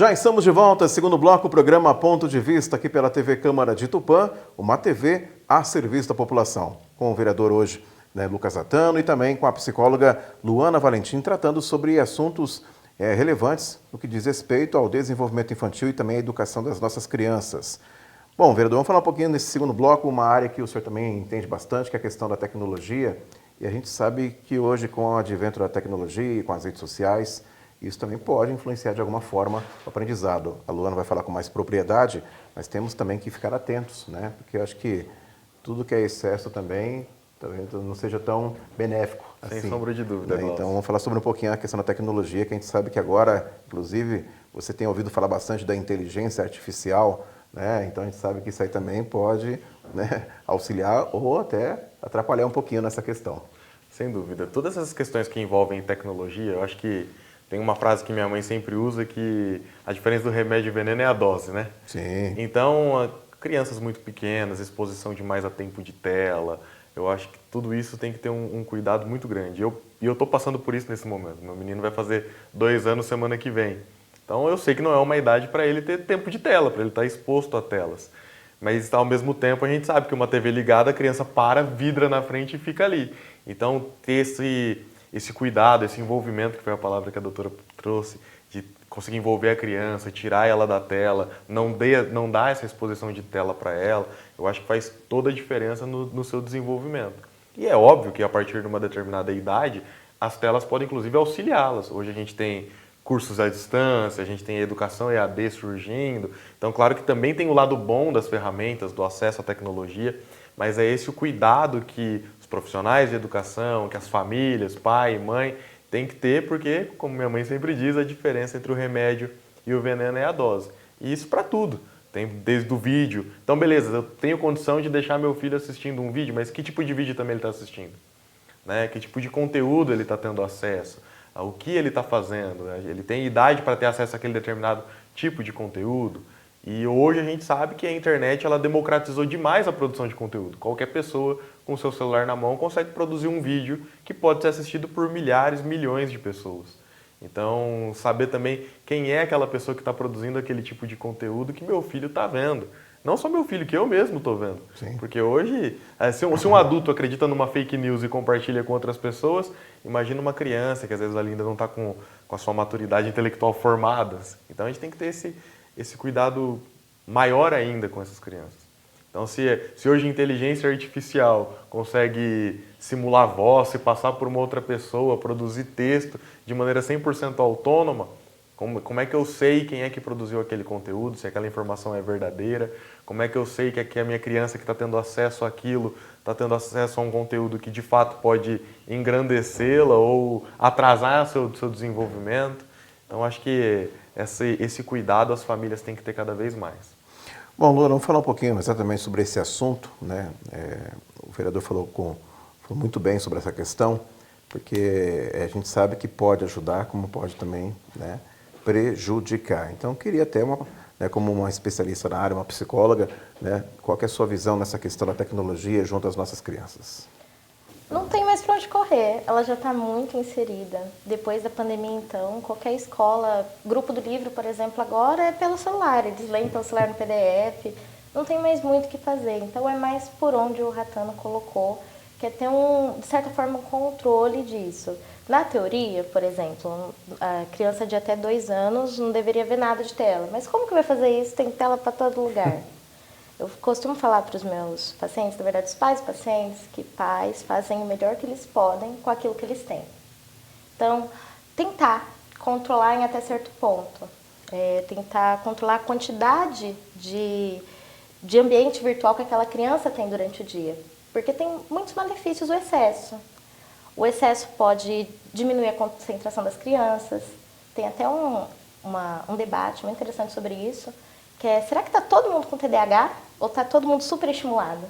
Já estamos de volta, segundo bloco, o programa Ponto de Vista, aqui pela TV Câmara de Tupã, uma TV a serviço da população. Com o vereador hoje, Lucas Atano, e também com a psicóloga Luana Valentim, tratando sobre assuntos relevantes no que diz respeito ao desenvolvimento infantil e também à educação das nossas crianças. Bom, vereador, vamos falar um pouquinho nesse segundo bloco, uma área que o senhor também entende bastante, que é a questão da tecnologia. E a gente sabe que hoje, com o advento da tecnologia e com as redes sociais, isso também pode influenciar de alguma forma o aprendizado. A Luana vai falar com mais propriedade, mas temos também que ficar atentos, né? Porque eu acho que tudo que é excesso também não seja tão benéfico. Sem assim, sombra de dúvida. Né? Então, vamos falar sobre um pouquinho a questão da tecnologia, que a gente sabe que agora, inclusive, você tem ouvido falar bastante da inteligência artificial, né? Então, a gente sabe que isso aí também pode, né, auxiliar ou até atrapalhar um pouquinho nessa questão. Sem dúvida. Todas essas questões que envolvem tecnologia, eu acho que tem uma frase que minha mãe sempre usa, que a diferença do remédio e veneno é a dose, né? Sim. Então, crianças muito pequenas, exposição demais a tempo de tela, eu acho que tudo isso tem que ter um cuidado muito grande. E eu estou passando por isso nesse momento. Meu menino vai fazer 2 anos semana que vem. Então, eu sei que não é uma idade para ele ter tempo de tela, para ele estar exposto a telas. Mas, ao mesmo tempo, a gente sabe que uma TV ligada, a criança para, vidra na frente e fica ali. Então, ter esse cuidado, esse envolvimento, que foi a palavra que a doutora trouxe, de conseguir envolver a criança, tirar ela da tela, não dar essa exposição de tela para ela, eu acho que faz toda a diferença no seu desenvolvimento. E é óbvio que a partir de uma determinada idade, as telas podem inclusive auxiliá-las. Hoje a gente tem cursos à distância, a gente tem educação EAD surgindo, então claro que também tem o lado bom das ferramentas, do acesso à tecnologia, mas é esse o cuidado que os profissionais de educação, que as famílias, pai e mãe, tem que ter, porque, como minha mãe sempre diz, a diferença entre o remédio e o veneno é a dose. E isso para tudo. Tem desde o vídeo. Então, beleza, eu tenho condição de deixar meu filho assistindo um vídeo, mas que tipo de vídeo também ele está assistindo? Né? Que tipo de conteúdo ele está tendo acesso? O que ele está fazendo? Ele tem idade para ter acesso àquele determinado tipo de conteúdo? E hoje a gente sabe que a internet ela democratizou demais a produção de conteúdo. Qualquer pessoa com o seu celular na mão consegue produzir um vídeo que pode ser assistido por milhares, milhões de pessoas. Então, saber também quem é aquela pessoa que está produzindo aquele tipo de conteúdo que meu filho está vendo. Não só meu filho, que eu mesmo estou vendo. Sim. Porque hoje, se um adulto acredita numa fake news e compartilha com outras pessoas, imagina uma criança que às vezes ainda não está com a sua maturidade intelectual formada. Então, a gente tem que ter esse cuidado maior ainda com essas crianças. Então, se hoje a inteligência artificial consegue simular voz, se passar por uma outra pessoa, produzir texto de maneira 100% autônoma, como é que eu sei quem é que produziu aquele conteúdo, se aquela informação é verdadeira? Como é que eu sei que a minha criança que está tendo acesso àquilo está tendo acesso a um conteúdo que de fato pode engrandecê-la ou atrasar o seu desenvolvimento? Então, acho que esse cuidado as famílias têm que ter cada vez mais. Bom, Luana, vamos falar um pouquinho exatamente sobre esse assunto, né? O vereador falou muito bem sobre essa questão, porque a gente sabe que pode ajudar, como pode também, né, prejudicar. Então, eu queria até, como uma especialista na área, uma psicóloga, né, qual que é a sua visão nessa questão da tecnologia junto às nossas crianças? Não tem mais para onde correr, ela já está muito inserida. Depois da pandemia, então, qualquer escola, grupo do livro, por exemplo, agora é pelo celular, eles leem pelo celular no PDF, não tem mais muito o que fazer. Então, é mais por onde o Ratano colocou, que é ter, de certa forma, um controle disso. Na teoria, por exemplo, a criança de até 2 anos não deveria ver nada de tela. Mas como que vai fazer isso? Tem tela para todo lugar. Eu costumo falar para os meus pacientes, na verdade, os pais pacientes, que pais fazem o melhor que eles podem com aquilo que eles têm. Então, tentar controlar em até certo ponto. Tentar controlar a quantidade de ambiente virtual que aquela criança tem durante o dia. Porque tem muitos malefícios o excesso. O excesso pode diminuir a concentração das crianças. Tem até um debate muito interessante sobre isso, que é, será que está todo mundo com TDAH ou está todo mundo superestimulado?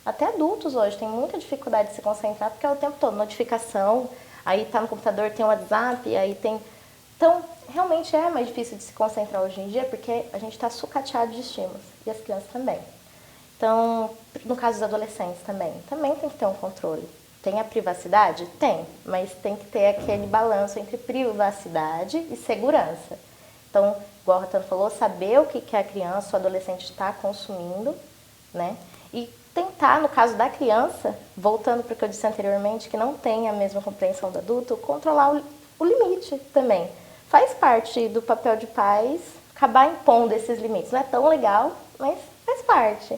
Até adultos hoje têm muita dificuldade de se concentrar, porque é o tempo todo notificação, aí está no computador, tem o WhatsApp, aí tem... Então, realmente é mais difícil de se concentrar hoje em dia, porque a gente está sucateado de estímulos, e as crianças também. Então, no caso dos adolescentes também tem que ter um controle. Tem a privacidade? Tem, mas tem que ter aquele balanço entre privacidade e segurança. Então, igual a Ratana falou, saber o que a criança ou adolescente está consumindo, né? E tentar, no caso da criança, voltando para o que eu disse anteriormente, que não tem a mesma compreensão do adulto, controlar o limite também. Faz parte do papel de pais acabar impondo esses limites. Não é tão legal, mas faz parte.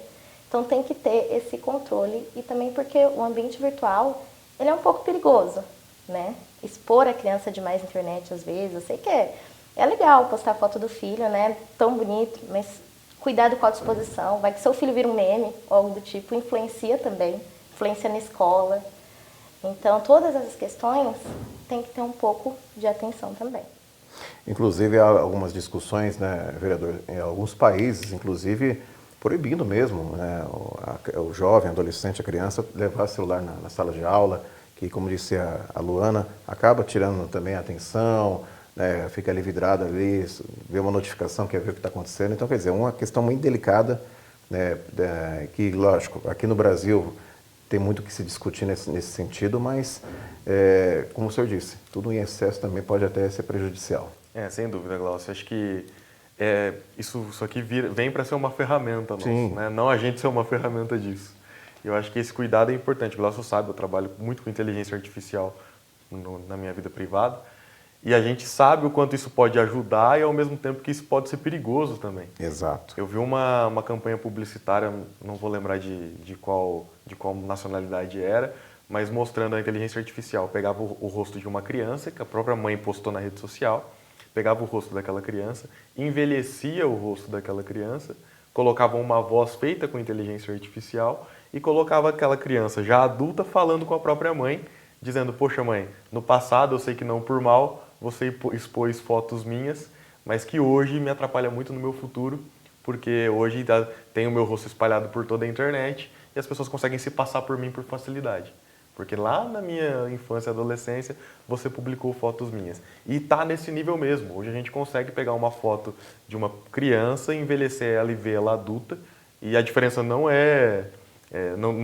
Então tem que ter esse controle e também porque o ambiente virtual, ele é um pouco perigoso, né? Expor a criança demais na internet às vezes, eu sei que é legal postar foto do filho, né? Tão bonito, mas cuidado com a disposição. Vai que seu filho vira um meme ou algo do tipo, influencia também, influencia na escola. Então todas essas questões tem que ter um pouco de atenção também. Inclusive, há algumas discussões, né, vereador, em alguns países, inclusive, proibindo mesmo, né, o jovem, adolescente, a criança, levar celular na sala de aula, que, como disse a Luana, acaba tirando também a atenção, né, fica ali vidrado ali, vê uma notificação, quer ver o que está acontecendo. Então, quer dizer, é uma questão muito delicada, né, que, lógico, aqui no Brasil tem muito que se discutir nesse sentido, mas, como o senhor disse, tudo em excesso também pode até ser prejudicial. Sem dúvida, Glaucio. Acho que isso aqui vem para ser uma ferramenta nossa, né? Não a gente ser uma ferramenta disso. Eu acho que esse cuidado é importante. O Glaucio sabe, eu trabalho muito com inteligência artificial na minha vida privada, e a gente sabe o quanto isso pode ajudar e, ao mesmo tempo, que isso pode ser perigoso também. Exato. Eu vi uma campanha publicitária, não vou lembrar de qual nacionalidade era, mas mostrando a inteligência artificial. Pegava o rosto de uma criança, que a própria mãe postou na rede social, pegava o rosto daquela criança, envelhecia o rosto daquela criança, colocava uma voz feita com inteligência artificial e colocava aquela criança já adulta falando com a própria mãe, dizendo: poxa mãe, no passado eu sei que não por mal, você expôs fotos minhas, mas que hoje me atrapalha muito no meu futuro, porque hoje tem o meu rosto espalhado por toda a internet e as pessoas conseguem se passar por mim por facilidade. Porque lá na minha infância e adolescência, você publicou fotos minhas. E tá nesse nível mesmo. Hoje a gente consegue pegar uma foto de uma criança, envelhecer ela e ver ela adulta, e a diferença não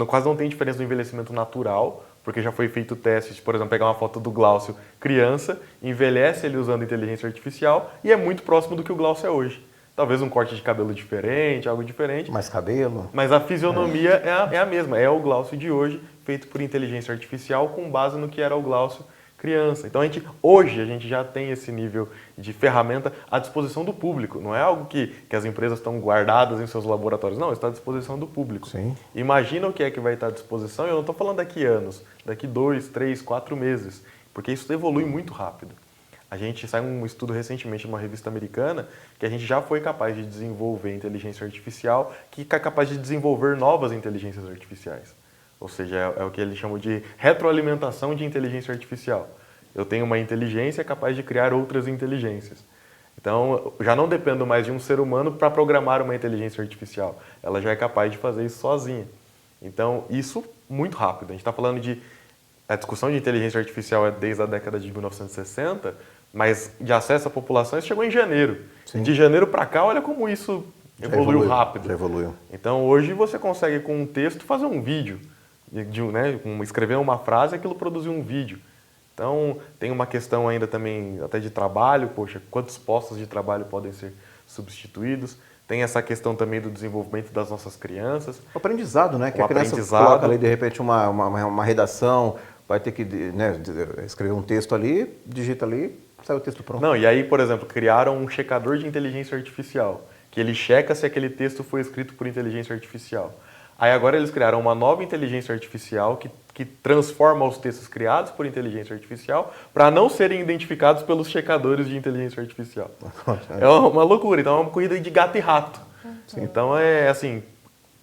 quase não tem diferença no envelhecimento natural, porque já foi feito teste de, por exemplo, pegar uma foto do Glaucio criança, envelhece ele usando inteligência artificial e é muito próximo do que o Glaucio é hoje. Talvez um corte de cabelo diferente, algo diferente. Mais cabelo. Mas a fisionomia é a mesma, é o Glaucio de hoje, feito por inteligência artificial com base no que era o Glaucio criança. Então hoje a gente já tem esse nível de ferramenta à disposição do público. Não é algo que as empresas estão guardadas em seus laboratórios. Não, está à disposição do público. Sim. Imagina o que é que vai estar à disposição. Eu não estou falando daqui anos, daqui 2, 3, 4 meses, porque isso evolui muito rápido. A gente saiu um estudo recentemente numa revista americana que a gente já foi capaz de desenvolver inteligência artificial, que é capaz de desenvolver novas inteligências artificiais. Ou seja, é o que eles chamam de retroalimentação de inteligência artificial. Eu tenho uma inteligência capaz de criar outras inteligências. Então, já não dependo mais de um ser humano para programar uma inteligência artificial. Ela já é capaz de fazer isso sozinha. Então, isso muito rápido. A gente está falando a discussão de inteligência artificial é desde a década de 1960, mas de acesso à população isso chegou em janeiro. Sim. De janeiro para cá, olha como isso evoluiu rápido. Já evoluiu. Então, hoje você consegue, com um texto, fazer um vídeo. Escrever uma frase, aquilo produzir um vídeo. Então, tem uma questão ainda também até de trabalho, poxa, quantos postos de trabalho podem ser substituídos? Tem essa questão também do desenvolvimento das nossas crianças. O aprendizado, né? Que a criança coloca ali, de repente, uma redação, vai ter que, né, escrever um texto ali, digita ali, sai o texto pronto. Não, e aí, por exemplo, criaram um checador de inteligência artificial, que ele checa se aquele texto foi escrito por inteligência artificial. Aí agora eles criaram uma nova inteligência artificial que transforma os textos criados por inteligência artificial para não serem identificados pelos checadores de inteligência artificial. É uma loucura. Então é uma corrida de gato e rato. Sim. Então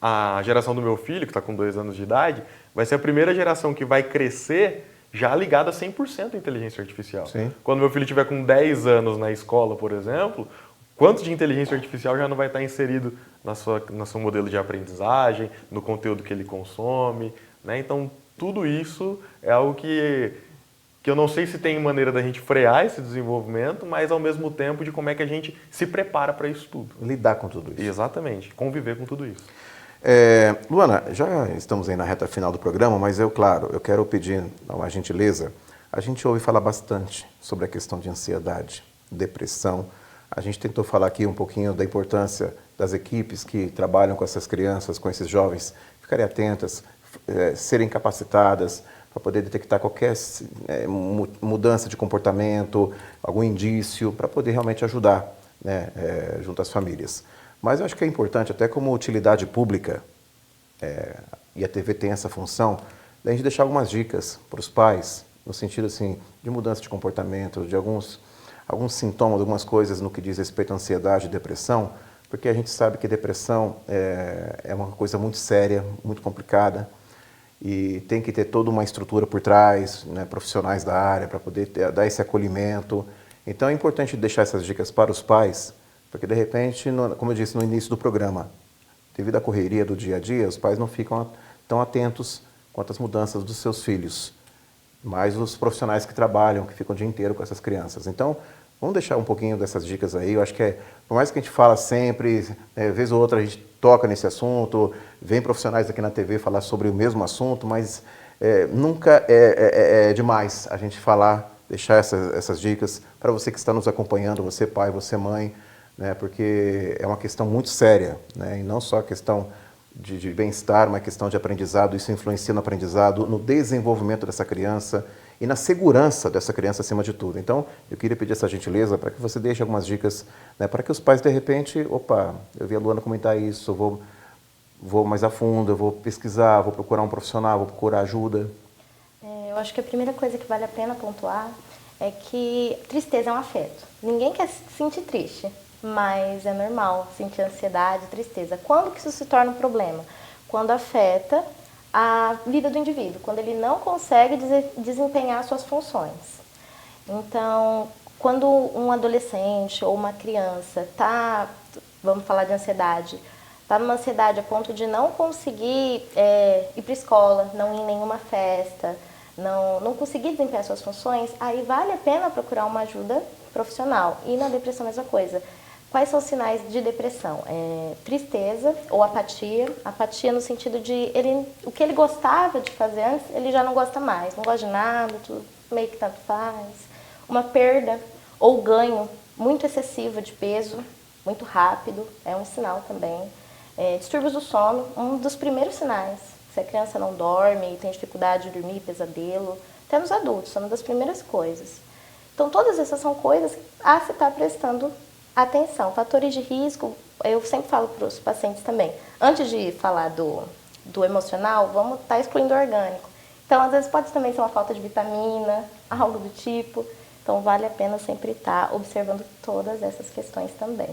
a geração do meu filho, que está com 2 anos de idade, vai ser a primeira geração que vai crescer já ligada 100% à inteligência artificial. Sim. Quando meu filho estiver com 10 anos na escola, por exemplo, quanto de inteligência artificial já não vai estar inserido no seu modelo de aprendizagem, no conteúdo que ele consome, né? Então, tudo isso é algo que eu não sei se tem maneira da gente frear esse desenvolvimento, mas, ao mesmo tempo, de como é que a gente se prepara para isso tudo. Lidar com tudo isso. Exatamente, conviver com tudo isso. Luana, já estamos aí na reta final do programa, mas eu quero pedir uma gentileza. A gente ouve falar bastante sobre a questão de ansiedade, depressão. A gente tentou falar aqui um pouquinho da importância das equipes que trabalham com essas crianças, com esses jovens, ficarem atentas, serem capacitadas para poder detectar qualquer mudança de comportamento, algum indício, para poder realmente ajudar, né, junto às famílias. Mas eu acho que é importante, até como utilidade pública, e a TV tem essa função, da gente deixar algumas dicas para os pais, no sentido assim, de mudança de comportamento, de alguns sintomas, algumas coisas no que diz respeito à ansiedade e depressão, porque a gente sabe que depressão é uma coisa muito séria, muito complicada, e tem que ter toda uma estrutura por trás, né, profissionais da área, para poder dar esse acolhimento. Então é importante deixar essas dicas para os pais, porque de repente, como eu disse no início do programa, devido à correria do dia a dia, os pais não ficam tão atentos quanto às mudanças dos seus filhos, mas os profissionais que trabalham, que ficam o dia inteiro com essas crianças. Então, vamos deixar um pouquinho dessas dicas aí. Eu acho que por mais que a gente fala sempre, vez ou outra a gente toca nesse assunto, vem profissionais aqui na TV falar sobre o mesmo assunto, mas nunca é demais a gente falar, deixar essas dicas para você que está nos acompanhando, você pai, você mãe, né, porque é uma questão muito séria, né, e não só a questão de bem-estar, uma questão de aprendizado, isso influencia no aprendizado, no desenvolvimento dessa criança e na segurança dessa criança acima de tudo. Então, eu queria pedir essa gentileza para que você deixe algumas dicas, né, para que os pais, de repente, opa, eu vi a Luana comentar isso, eu vou mais a fundo, eu vou pesquisar, vou procurar um profissional, vou procurar ajuda. Eu acho que a primeira coisa que vale a pena pontuar é que tristeza é um afeto. Ninguém quer se sentir triste, mas é normal sentir ansiedade, tristeza. Quando que isso se torna um problema? Quando afeta a vida do indivíduo, quando ele não consegue desempenhar suas funções. Então, quando um adolescente ou uma criança está, vamos falar de ansiedade, está numa ansiedade a ponto de não conseguir ir para a escola, não ir em nenhuma festa, não conseguir desempenhar suas funções, aí vale a pena procurar uma ajuda profissional. E na depressão a mesma coisa. Quais são os sinais de depressão? Tristeza ou apatia. Apatia no sentido de o que ele gostava de fazer antes, ele já não gosta mais. Não gosta de nada, tudo meio que tanto faz. Uma perda ou ganho muito excessivo de peso, muito rápido, é um sinal também. Distúrbios do sono, um dos primeiros sinais. Se a criança não dorme, tem dificuldade de dormir, pesadelo. Até nos adultos, são uma das primeiras coisas. Então, todas essas são coisas a se estar prestando atenção. Fatores de risco, eu sempre falo para os pacientes também, antes de falar do emocional, vamos estar excluindo o orgânico. Então, às vezes pode também ser uma falta de vitamina, algo do tipo. Então, vale a pena sempre estar observando todas essas questões também.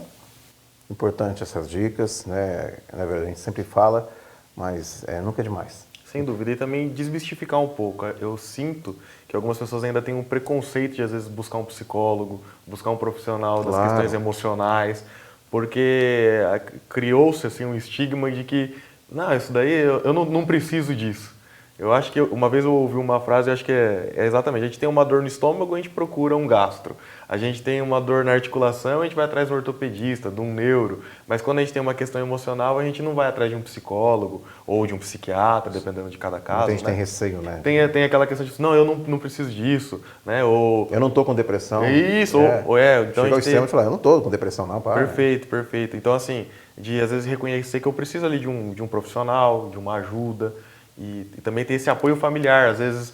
Importante essas dicas, né? Na verdade, a gente sempre fala, mas nunca é demais. Sem dúvida, e também desmistificar um pouco. Eu sinto que algumas pessoas ainda têm um preconceito de, às vezes, buscar um psicólogo, buscar um profissional das questões emocionais, porque criou-se assim, um estigma de que, não, isso daí, eu não preciso disso. Eu acho que, uma vez eu ouvi uma frase, eu acho que é exatamente, a gente tem uma dor no estômago, a gente procura um gastro. A gente tem uma dor na articulação, a gente vai atrás do ortopedista, de um neuro. Mas quando a gente tem uma questão emocional, a gente não vai atrás de um psicólogo ou de um psiquiatra, dependendo de cada caso. Muita gente tem receio, né? Tem aquela questão de, não, eu não preciso disso, né? Ou eu não estou com depressão. Isso, então chega ao extremo e falar, eu não estou com depressão, não, para. Perfeito. Então, assim, de às vezes reconhecer que eu preciso ali de um profissional, de uma ajuda, e também ter esse apoio familiar. Às vezes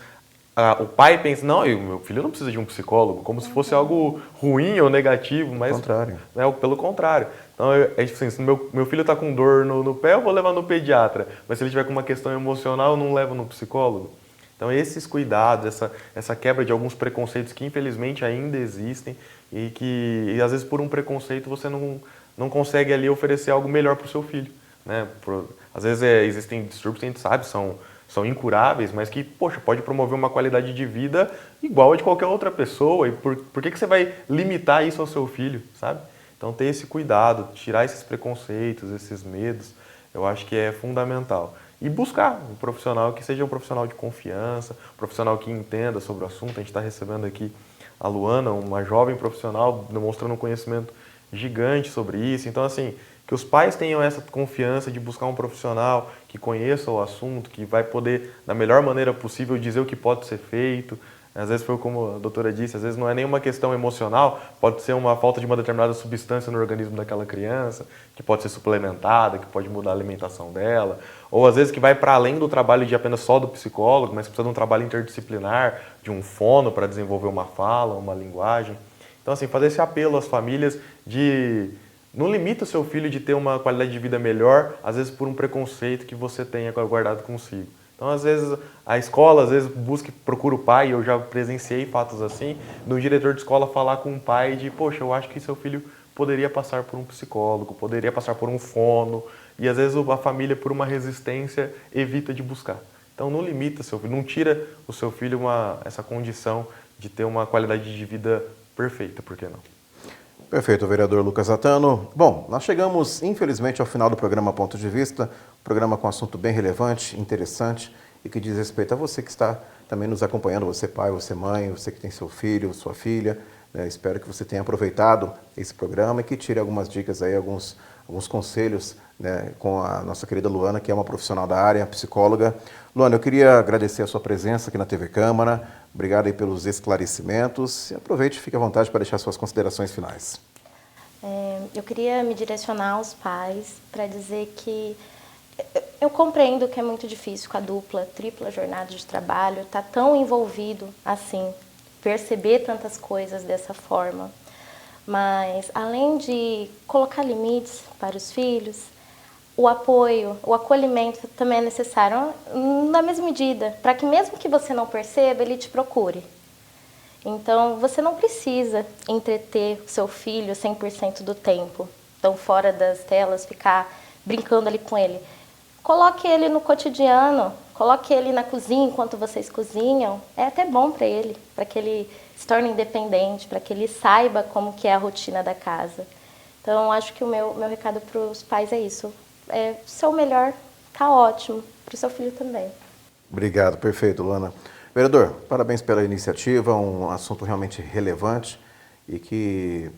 o pai pensa, não, meu filho não precisa de um psicólogo, como se fosse algo ruim ou negativo, mas contrário. Né, pelo contrário. Então, assim, se meu filho está com dor no pé, eu vou levar no pediatra, mas se ele tiver com uma questão emocional, eu não levo no psicólogo. Então, esses cuidados, essa quebra de alguns preconceitos que, infelizmente, ainda existem e que, às vezes, por um preconceito, você não consegue ali oferecer algo melhor para o seu filho, né? Às vezes, existem distúrbios que a gente sabe, são incuráveis, mas que, poxa, pode promover uma qualidade de vida igual a de qualquer outra pessoa. E por que você vai limitar isso ao seu filho, sabe? Então, ter esse cuidado, tirar esses preconceitos, esses medos, eu acho que é fundamental. E buscar um profissional que seja um profissional de confiança, um profissional que entenda sobre o assunto. A gente está recebendo aqui a Luana, uma jovem profissional, demonstrando um conhecimento gigante sobre isso. Então, assim, que os pais tenham essa confiança de buscar um profissional que conheça o assunto, que vai poder, da melhor maneira possível, dizer o que pode ser feito, Às vezes foi como a doutora disse, às vezes não é nenhuma questão emocional, pode ser uma falta de uma determinada substância no organismo daquela criança, que pode ser suplementada, que pode mudar a alimentação dela, ou às vezes que vai para além do trabalho de apenas só do psicólogo, mas precisa de um trabalho interdisciplinar, de um fono para desenvolver uma fala, uma linguagem. Então, assim, fazer esse apelo às famílias de não limita o seu filho de ter uma qualidade de vida melhor, às vezes por um preconceito que você tenha guardado consigo. Então, às vezes, a escola, às vezes, procura o pai, eu já presenciei fatos assim, do diretor de escola falar com o pai de, poxa, eu acho que seu filho poderia passar por um psicólogo, poderia passar por um fono, e às vezes a família, por uma resistência, evita de buscar. Então, não limita seu filho, não tira o seu filho essa condição de ter uma qualidade de vida perfeita, por que não? Perfeito, vereador Lucas Zatano. Bom, nós chegamos, infelizmente, ao final do programa Ponto de Vista, programa com um assunto bem relevante, interessante e que diz respeito a você que está também nos acompanhando, você pai, você mãe, você que tem seu filho, sua filha. Espero que você tenha aproveitado esse programa e que tire algumas dicas aí, alguns conselhos, né, com a nossa querida Luana, que é uma profissional da área, psicóloga. Luana, eu queria agradecer a sua presença aqui na TV Câmara. Obrigado aí pelos esclarecimentos. E aproveite e fique à vontade para deixar suas considerações finais. Eu queria me direcionar aos pais para dizer que eu compreendo que é muito difícil com a dupla, tripla jornada de trabalho, estar tão envolvido assim, perceber tantas coisas dessa forma. Mas, além de colocar limites para os filhos, o apoio, o acolhimento também é necessário, na mesma medida, para que mesmo que você não perceba, ele te procure. Então, você não precisa entreter o seu filho 100% do tempo, então fora das telas, ficar brincando ali com ele. Coloque ele no cotidiano, coloque ele na cozinha enquanto vocês cozinham. É até bom para ele, para que ele se torne independente, para que ele saiba como que é a rotina da casa. Então, acho que o meu recado para os pais é isso. Ser o melhor, tá ótimo, para o seu filho também. Obrigado, perfeito, Luana. Vereador, parabéns pela iniciativa, um assunto realmente relevante e que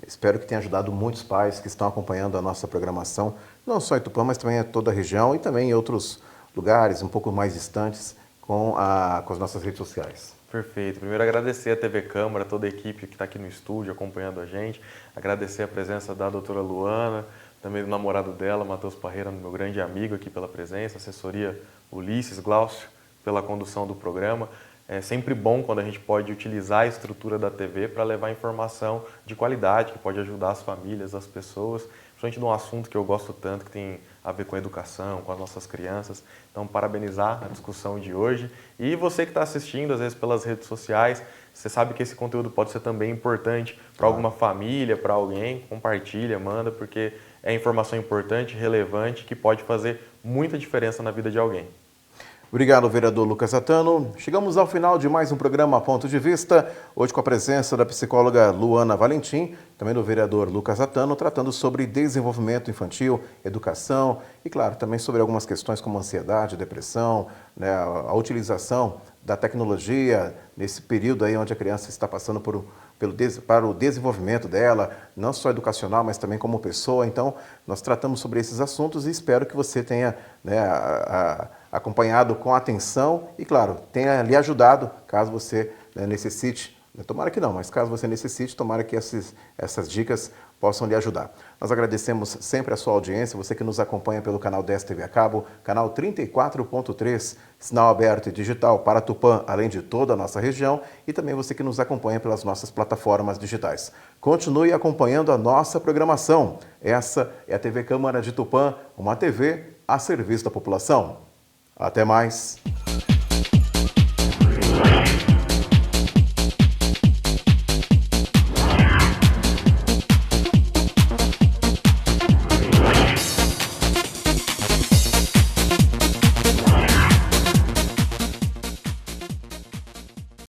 espero que tenha ajudado muitos pais que estão acompanhando a nossa programação, não só em Tupã, mas também em toda a região e também em outros lugares um pouco mais distantes com as nossas redes sociais. Perfeito. Primeiro agradecer a TV Câmara, toda a equipe que está aqui no estúdio acompanhando a gente, agradecer a presença da doutora Luana, também do namorado dela, Matheus Parreira, meu grande amigo aqui pela presença, assessoria Ulisses, Glaucio, pela condução do programa. É sempre bom quando a gente pode utilizar a estrutura da TV para levar informação de qualidade, que pode ajudar as famílias, as pessoas, principalmente de um assunto que eu gosto tanto, que tem a ver com a educação, com as nossas crianças. Então, parabenizar a discussão de hoje. E você que está assistindo, às vezes pelas redes sociais, você sabe que esse conteúdo pode ser também importante para alguma família, para alguém, compartilha, manda, porque é informação importante, relevante, que pode fazer muita diferença na vida de alguém. Obrigado, vereador Lucas Zatano. Chegamos ao final de mais um programa Ponto de Vista, hoje com a presença da psicóloga Luana Valentim, também do vereador Lucas Zatano, tratando sobre desenvolvimento infantil, educação e, claro, também sobre algumas questões como ansiedade, depressão, né, a utilização da tecnologia nesse período aí onde a criança está passando para o desenvolvimento dela, não só educacional, mas também como pessoa. Então, nós tratamos sobre esses assuntos e espero que você tenha, né, acompanhado com atenção e, claro, tenha lhe ajudado, caso você, né, necessite. Tomara que não, mas caso você necessite, tomara que essas dicas possam lhe ajudar. Nós agradecemos sempre a sua audiência, você que nos acompanha pelo canal 10 TV a cabo, canal 34.3, sinal aberto e digital para Tupã, além de toda a nossa região, e também você que nos acompanha pelas nossas plataformas digitais. Continue acompanhando a nossa programação. Essa é a TV Câmara de Tupã, uma TV a serviço da população. Até mais!